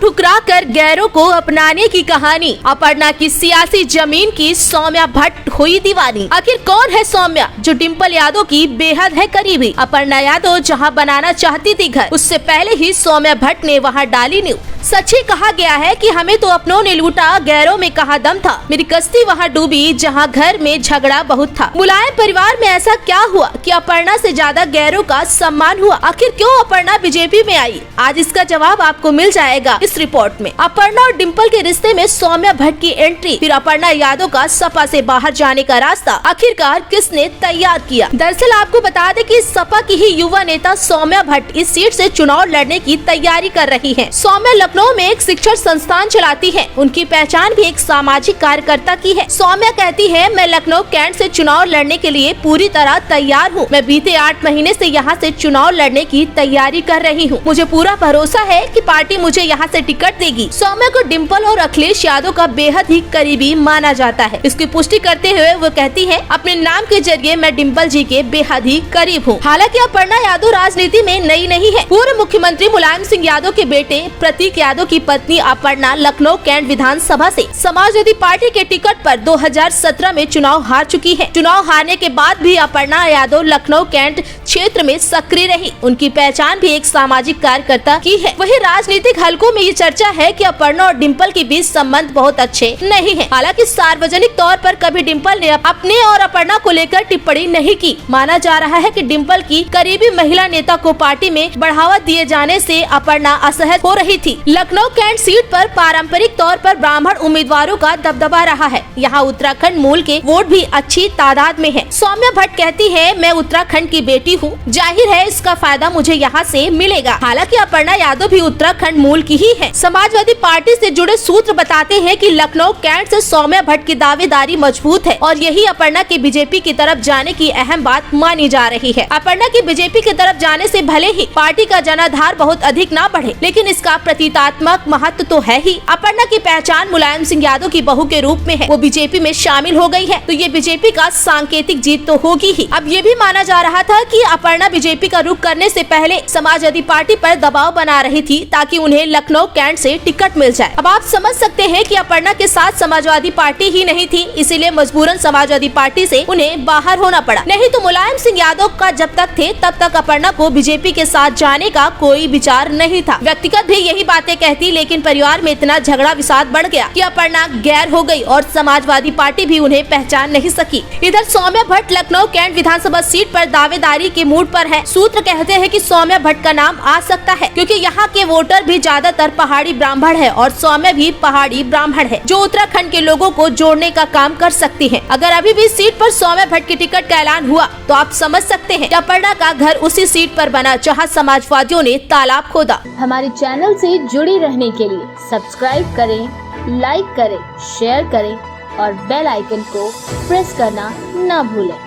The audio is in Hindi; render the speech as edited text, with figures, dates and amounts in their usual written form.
ठुकराकर गैरों को अपनाने की कहानी। अपर्णा की सियासी जमीन की सौम्या भट्ट हुई दीवानी। आखिर कौन है सौम्या जो डिम्पल यादव की बेहद है करीबी? अपर्णा यादव जहां बनाना चाहती थी घर, उससे पहले ही सौम्या भट्ट ने वहां डाली नींव। सच ही कहा गया है कि हमें तो अपनों ने लूटा, गैरों में कहा दम था। मेरी कश्ती वहाँ डूबी जहाँ घर में झगड़ा बहुत था। मुलायम परिवार में ऐसा क्या हुआ कि अपर्णा से ज्यादा गैरों का सम्मान हुआ? आखिर क्यों अपर्णा बीजेपी में आई? आज इसका जवाब आपको मिल जाएगा इस रिपोर्ट में। अपर्णा और डिम्पल के रिश्ते में सौम्या भट्ट की एंट्री, फिर अपर्णा यादव का सपा से बाहर जाने का रास्ता आखिरकार किसने तैयार किया? दरअसल आपको बता दें कि सपा की ही युवा नेता सौम्या भट्ट इस सीट से चुनाव लड़ने की तैयारी कर रही है। सौम्या लखनऊ में एक शिक्षण संस्थान चलाती है। उनकी पहचान भी एक सामाजिक कार्यकर्ता की है। सौम्या कहती है, मैं लखनऊ कैंट से चुनाव लड़ने के लिए पूरी तरह तैयार हूँ। मैं बीते 8 महीने से यहाँ से चुनाव लड़ने की तैयारी कर रही हूँ। मुझे पूरा भरोसा है कि पार्टी मुझे यहाँ से टिकट देगी। सौम्या को डिम्पल और अखिलेश यादव का बेहद ही करीबी माना जाता है। इसकी पुष्टि करते हुए वो कहती है, अपने नाम के जरिए मैं डिम्पल जी के बेहद ही करीब हूँ। हालांकि अपर्णा यादव राजनीति में नई नहीं है। पूर्व मुख्यमंत्री मुलायम सिंह यादव के बेटे प्रतीक यादव की पत्नी अपर्णा लखनऊ कैंट विधानसभा से समाजवादी पार्टी के टिकट पर 2017 में चुनाव हार चुकी है। चुनाव हारने के बाद भी अपर्णा यादव लखनऊ कैंट क्षेत्र में सक्रिय रही। उनकी पहचान भी एक सामाजिक कार्यकर्ता की है। वही राजनीतिक हलकों में ये चर्चा है कि अपर्णा और डिम्पल के बीच संबंध बहुत अच्छे नहीं है। हालांकि सार्वजनिक तौर पर कभी डिम्पल ने अपने और अपर्णा को लेकर टिप्पणी नहीं की। माना जा रहा है कि डिम्पल की करीबी महिला नेता को पार्टी में बढ़ावा दिए जाने से अपर्णा असहज हो रही थी। लखनऊ कैंट सीट पर पारंपरिक तौर पर ब्राह्मण उम्मीदवारों का दबदबा रहा है। यहाँ उत्तराखंड मूल के वोट भी अच्छी तादाद में है। सौम्या भट्ट कहती है, मैं उत्तराखंड की बेटी हूँ, जाहिर है इसका फायदा मुझे यहाँ से मिलेगा। हालांकि अपर्णा यादव भी उत्तराखंड मूल की ही है। समाजवादी पार्टी से जुड़े सूत्र बताते हैं कि लखनऊ कैंट से सौम्या भट्ट की दावेदारी मजबूत है और यही अपर्णा के बीजेपी की तरफ जाने की अहम बात मानी जा रही है। अपर्णा की बीजेपी की तरफ जाने से भले ही पार्टी का जनाधार बहुत अधिक न बढ़े, लेकिन इसका प्रतीकात्मक महत्व तो है ही। अपर्णा की पहचान मुलायम सिंह यादव की बहू के रूप में है। वो बीजेपी में शामिल हो गई है, तो ये बीजेपी का सांकेतिक जीत तो होगी ही। अब ये भी माना जा रहा था कि अपर्णा बीजेपी का रुख करने से पहले समाजवादी पार्टी पर दबाव बना रही थी ताकि उन्हें लखनऊ कैंट से टिकट मिल जाए। अब आप समझ सकते हैं कि अपर्णा के साथ समाजवादी पार्टी ही नहीं थी, इसीलिए मजबूरन समाजवादी पार्टी से उन्हें बाहर होना पड़ा। नहीं तो मुलायम सिंह यादव का जब तक थे तब तक अपर्णा को बीजेपी के साथ जाने का कोई विचार नहीं था। व्यक्तिगत भी यही बातें कहती, लेकिन परिवार में इतना झगड़ा विवाद बढ़ गया कि अपर्णा गैर हो गई और समाजवादी पार्टी भी उन्हें पहचान नहीं सकी। इधर सौम्या भट्ट लखनऊ कैंट विधानसभा सीट पर दावेदारी के मूड पर है। सूत्र कहते हैं कि सौम्या भट्ट का नाम आ सकता है क्योंकि यहाँ के वोटर भी ज्यादातर पहाड़ी ब्राह्मण है और सौम्या भी पहाड़ी ब्राह्मण है, जो उत्तराखंड के लोगों को जोड़ने का काम कर सकती है। अगर अभी भी सीट पर सौम्या भट्ट की टिकट का ऐलान हुआ तो आप समझ सकते हैं कि अपर्णा का घर उसी सीट पर बना जहाँ समाजवादियों ने तालाब खोदा। हमारे चैनल से जुड़े रहने के लिए सब्सक्राइब करें, लाइक करें, शेयर करें और बेल आइकन को प्रेस करना न भूलें।